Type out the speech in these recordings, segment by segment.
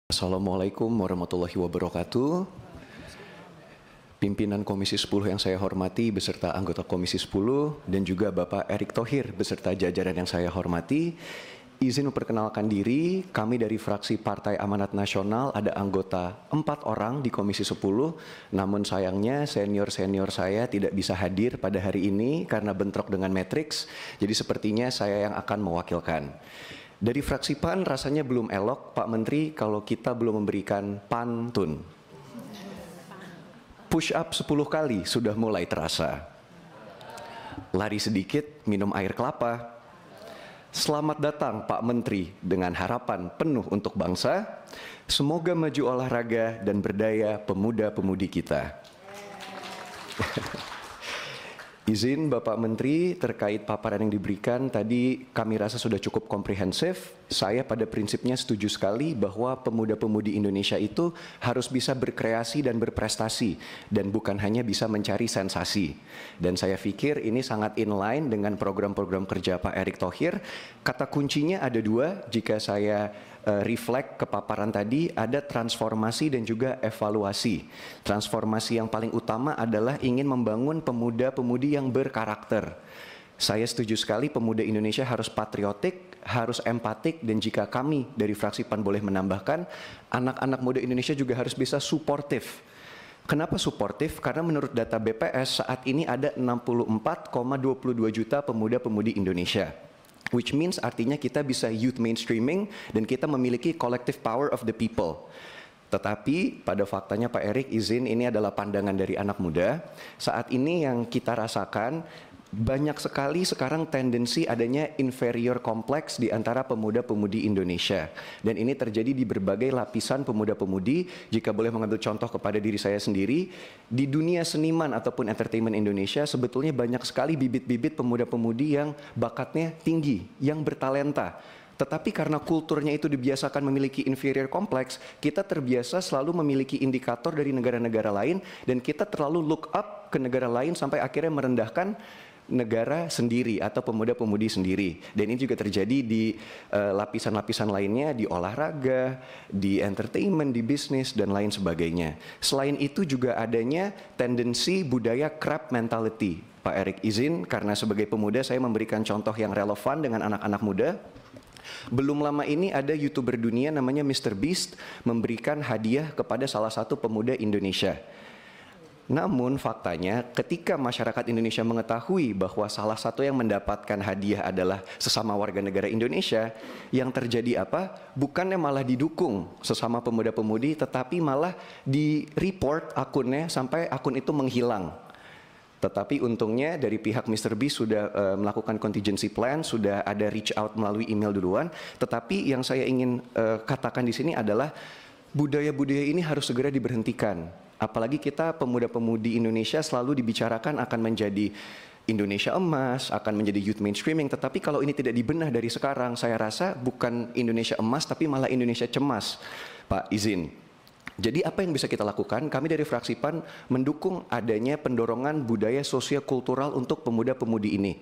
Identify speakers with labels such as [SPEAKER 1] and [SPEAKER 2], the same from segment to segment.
[SPEAKER 1] Assalamualaikum warahmatullahi wabarakatuh. Pimpinan Komisi 10 yang saya hormati beserta anggota Komisi 10 dan juga Bapak Erick Thohir beserta jajaran yang saya hormati. Izin memperkenalkan diri, kami dari fraksi Partai Amanat Nasional ada anggota 4 orang di Komisi 10, namun sayangnya senior-senior saya tidak bisa hadir pada hari ini karena bentrok dengan matriks, jadi sepertinya saya yang akan mewakilkan. Dari fraksi PAN rasanya belum elok, Pak Menteri, kalau kita belum memberikan pantun. Push up 10 kali sudah mulai terasa. Lari sedikit, minum air kelapa. Selamat datang Pak Menteri dengan harapan penuh untuk bangsa. Semoga maju olahraga dan berdaya pemuda-pemudi kita. Izin Bapak Menteri terkait paparan yang diberikan tadi kami rasa sudah cukup komprehensif. Saya pada prinsipnya setuju sekali bahwa pemuda-pemudi Indonesia itu harus bisa berkreasi dan berprestasi dan bukan hanya bisa mencari sensasi. Dan saya pikir ini sangat inline dengan program-program kerja Pak Erick Thohir. Kata kuncinya ada dua jika saya reflect ke paparan tadi, ada transformasi dan juga evaluasi. Transformasi yang paling utama adalah ingin membangun pemuda-pemudi yang berkarakter. Saya setuju sekali pemuda Indonesia harus patriotik, harus empatik, dan jika kami dari fraksi PAN boleh menambahkan, anak-anak muda Indonesia juga harus bisa suportif. Kenapa suportif? Karena menurut data BPS saat ini ada 64,22 juta pemuda-pemudi Indonesia. Which means artinya kita bisa youth mainstreaming dan kita memiliki collective power of the people. Tetapi pada faktanya Pak Erick, izin ini adalah pandangan dari anak muda. Saat ini yang kita rasakan banyak sekali sekarang tendensi adanya inferior kompleks di antara pemuda-pemudi Indonesia. Dan ini terjadi di berbagai lapisan pemuda-pemudi. Jika boleh mengambil contoh kepada diri saya sendiri, di dunia seniman ataupun entertainment Indonesia sebetulnya banyak sekali bibit-bibit pemuda-pemudi yang bakatnya tinggi, yang bertalenta. Tetapi karena kulturnya itu dibiasakan memiliki inferior kompleks, kita terbiasa selalu memiliki indikator dari negara-negara lain dan kita terlalu look up ke negara lain sampai akhirnya merendahkan negara sendiri atau pemuda-pemudi sendiri. Dan ini juga terjadi di lapisan-lapisan lainnya, di olahraga, di entertainment, di bisnis, dan lain sebagainya. Selain itu juga adanya tendensi budaya crab mentality. Pak Erick, izin karena sebagai pemuda saya memberikan contoh yang relevan dengan anak-anak muda. Belum lama ini ada YouTuber dunia namanya Mr. Beast memberikan hadiah kepada salah satu pemuda Indonesia. Namun faktanya ketika masyarakat Indonesia mengetahui bahwa salah satu yang mendapatkan hadiah adalah sesama warga negara Indonesia, yang terjadi apa? Bukannya malah didukung sesama pemuda-pemudi, tetapi malah di-report akunnya sampai akun itu menghilang. Tetapi untungnya dari pihak Mr. Beast sudah melakukan contingency plan, sudah ada reach out melalui email duluan. Tetapi yang saya ingin katakan di sini adalah budaya-budaya ini harus segera diberhentikan. Apalagi kita pemuda-pemudi Indonesia selalu dibicarakan akan menjadi Indonesia emas, akan menjadi youth mainstreaming. Tetapi kalau ini tidak dibenah dari sekarang, saya rasa bukan Indonesia emas tapi malah Indonesia cemas. Pak, izin. Jadi apa yang bisa kita lakukan? Kami dari fraksi PAN mendukung adanya pendorongan budaya sosio-kultural untuk pemuda-pemudi ini.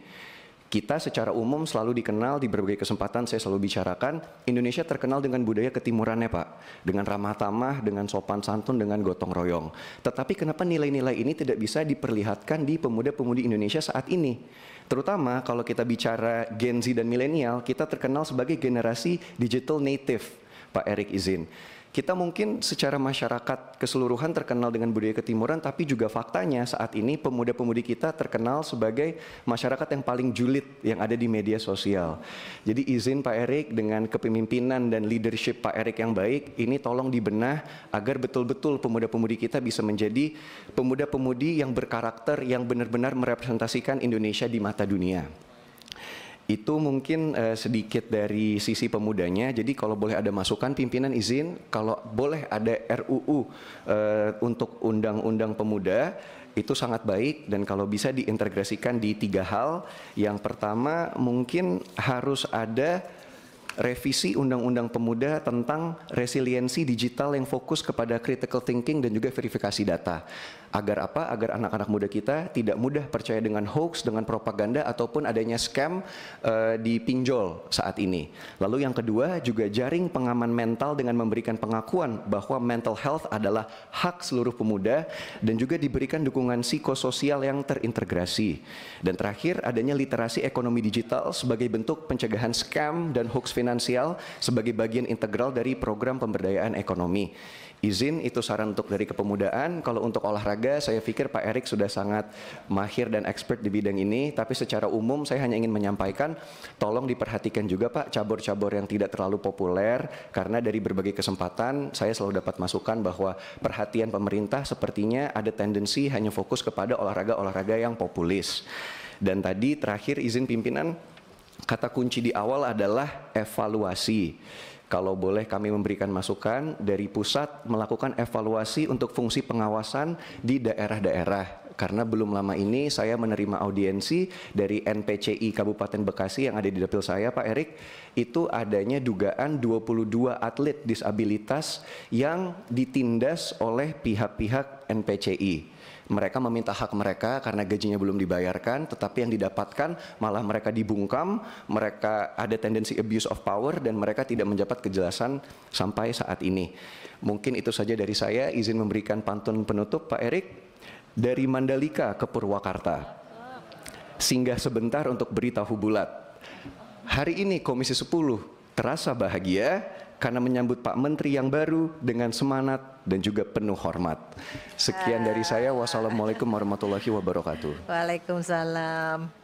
[SPEAKER 1] Kita secara umum selalu dikenal di berbagai kesempatan saya selalu bicarakan, Indonesia terkenal dengan budaya ketimurannya Pak. Dengan ramah tamah, dengan sopan santun, dengan gotong royong. Tetapi kenapa nilai-nilai ini tidak bisa diperlihatkan di pemuda-pemudi Indonesia saat ini? Terutama kalau kita bicara Gen Z dan milenial, kita terkenal sebagai generasi digital native, Pak Erick, izin. Kita mungkin secara masyarakat keseluruhan terkenal dengan budaya ketimuran, tapi juga faktanya saat ini pemuda-pemudi kita terkenal sebagai masyarakat yang paling julid yang ada di media sosial. Jadi izin Pak Erick, dengan kepemimpinan dan leadership Pak Erick yang baik, ini tolong dibenah agar betul-betul pemuda-pemudi kita bisa menjadi pemuda-pemudi yang berkarakter, yang benar-benar merepresentasikan Indonesia di mata dunia. Itu mungkin sedikit dari sisi pemudanya. Jadi kalau boleh ada masukan pimpinan, izin kalau boleh ada RUU untuk undang-undang pemuda, itu sangat baik dan kalau bisa diintegrasikan di 3 hal. Yang pertama mungkin harus ada revisi Undang-Undang Pemuda tentang resiliensi digital yang fokus kepada critical thinking dan juga verifikasi data. Agar apa? Agar anak-anak muda kita tidak mudah percaya dengan hoax, dengan propaganda, ataupun adanya scam di pinjol saat ini. Lalu yang kedua juga jaring pengaman mental dengan memberikan pengakuan bahwa mental health adalah hak seluruh pemuda dan juga diberikan dukungan psikososial yang terintegrasi. Dan terakhir adanya literasi ekonomi digital sebagai bentuk pencegahan scam dan hoax finansial sebagai bagian integral dari program pemberdayaan ekonomi. Izin itu saran untuk dari kepemudaan. Kalau untuk olahraga saya pikir Pak Erik sudah sangat mahir dan expert di bidang ini, tapi secara umum saya hanya ingin menyampaikan tolong diperhatikan juga Pak cabur-cabur yang tidak terlalu populer, karena dari berbagai kesempatan saya selalu dapat masukan bahwa perhatian pemerintah sepertinya ada tendensi hanya fokus kepada olahraga-olahraga yang populis. Dan tadi terakhir izin pimpinan, kata kunci di awal adalah evaluasi. Kalau boleh kami memberikan masukan dari pusat melakukan evaluasi untuk fungsi pengawasan di daerah-daerah. Karena belum lama ini saya menerima audiensi dari NPCI Kabupaten Bekasi yang ada di dapil saya Pak Erik. Itu adanya dugaan 22 atlet disabilitas yang ditindas oleh pihak-pihak NPCI. Mereka meminta hak mereka karena gajinya belum dibayarkan, tetapi yang didapatkan malah mereka dibungkam, mereka ada tendensi abuse of power, dan mereka tidak mendapat kejelasan sampai saat ini. Mungkin itu saja dari saya, izin memberikan pantun penutup Pak Erik. Dari Mandalika ke Purwakarta, singgah sebentar untuk beritahu bulat. Hari ini Komisi 10 terasa bahagia karena menyambut Pak Menteri yang baru dengan semangat dan juga penuh hormat. Sekian dari saya. Wassalamualaikum warahmatullahi wabarakatuh.
[SPEAKER 2] Waalaikumsalam.